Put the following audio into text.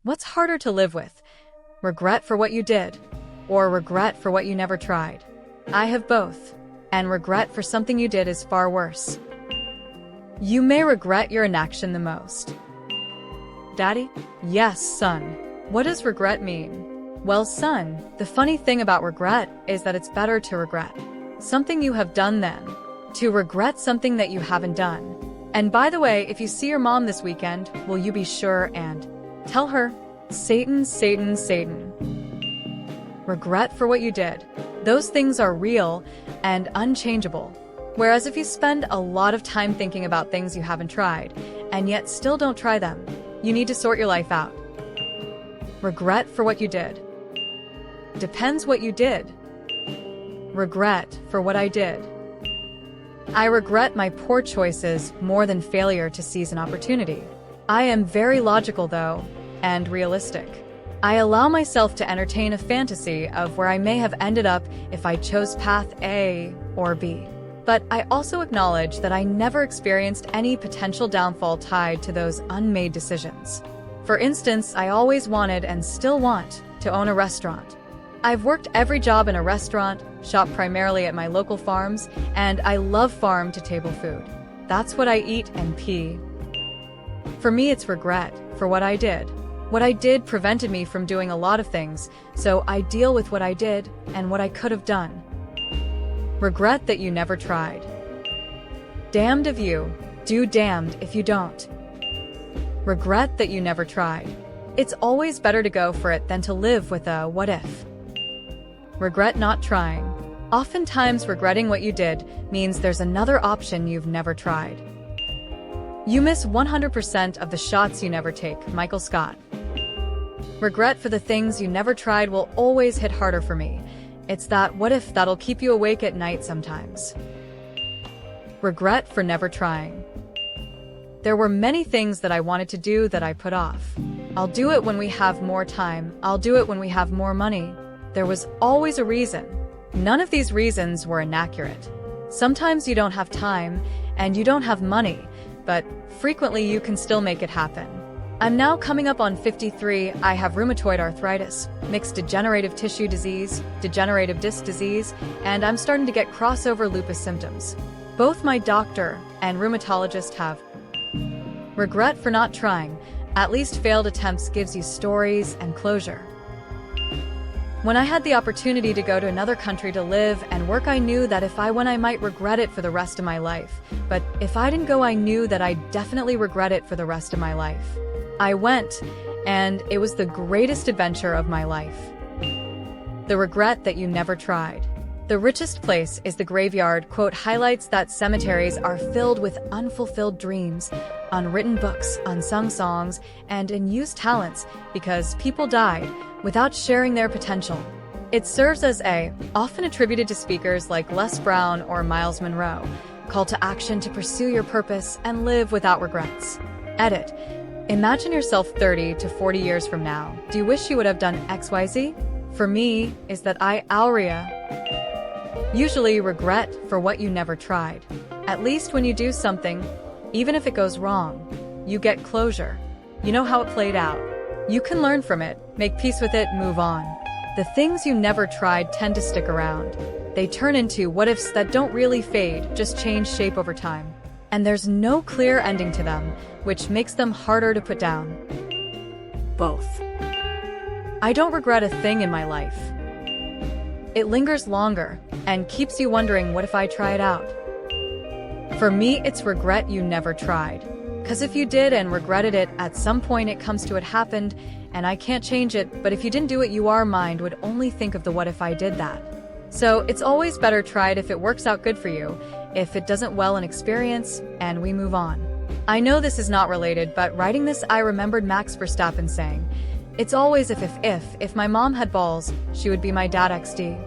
What's harder to live with? Regret for what you did, or regret for what you never tried? I have both, and regret for something you did is far worse. You may regret your inaction the most. Daddy? Yes, son. What does regret mean? Well, son, the funny thing about regret is that it's better to regret something you have done than to regret something that you haven't done. And by the way, if you see your mom this weekend, will you be sure and tell her, Satan, Satan, Satan. Regret for what you did. Those things are real and unchangeable. Whereas if you spend a lot of time thinking about things you haven't tried, and yet still don't try them, you need to sort your life out. Regret for what you did. Depends what you did. Regret for what I did. I regret my poor choices more than failure to seize an opportunity. I am very logical, though, and realistic. I allow myself to entertain a fantasy of where I may have ended up if I chose path A or B. But I also acknowledge that I never experienced any potential downfall tied to those unmade decisions. For instance, I always wanted and still want to own a restaurant. I've worked every job in a restaurant, shop primarily at my local farms, and I love farm-to-table food. That's what I eat and pee. For me, it's regret for what I did. What I did prevented me from doing a lot of things, so I deal with what I did and what I could have done. Regret that you never tried. Damned if you do, damned if you don't. Regret that you never tried. It's always better to go for it than to live with a what if. Regret not trying. Oftentimes, regretting what you did means there's another option you've never tried. You miss 100% of the shots you never take, Michael Scott. Regret for the things you never tried will always hit harder for me. It's that what if that'll keep you awake at night sometimes. Regret for never trying. There were many things that I wanted to do that I put off. I'll do it when we have more time. I'll do it when we have more money. There was always a reason. None of these reasons were inaccurate. Sometimes you don't have time and you don't have money, but frequently you can still make it happen. I'm now coming up on 53. I have rheumatoid arthritis, mixed degenerative tissue disease, degenerative disc disease, and I'm starting to get crossover lupus symptoms. Both my doctor and rheumatologist have. Regret for not trying. At least failed attempts gives you stories and closure. When I had the opportunity to go to another country to live and work, I knew that if I went, I might regret it for the rest of my life. But if I didn't go, I knew that I'd definitely regret it for the rest of my life. I went, and it was the greatest adventure of my life. The regret that you never tried. The richest place is the graveyard. Quote highlights that cemeteries are filled with unfulfilled dreams, unwritten books, unsung songs, and unused talents because people died without sharing their potential. It serves as a, often attributed to speakers like Les Brown or Miles Monroe, call to action to pursue your purpose and live without regrets. Edit. Imagine yourself 30 to 40 years from now. Do you wish you would have done XYZ? For me, is that usually regret for what you never tried. At least when you do something, even if it goes wrong, you get closure. You know how it played out. You can learn from it, make peace with it, move on. The things you never tried tend to stick around. They turn into what-ifs that don't really fade, just change shape over time. And there's no clear ending to them, which makes them harder to put down. Both. I don't regret a thing in my life. It lingers longer and keeps you wondering, what if I try it out? For me, it's regret you never tried. Because if you did and regretted it, at some point it comes to it happened, and I can't change it, but if you didn't do it, your mind would only think of the what if I did that. So it's always better tried if it works out good for you. If it doesn't, well, an experience, and we move on. I know this is not related, but writing this, I remembered Max Verstappen saying, "It's always if my mom had balls, she would be my dad XD."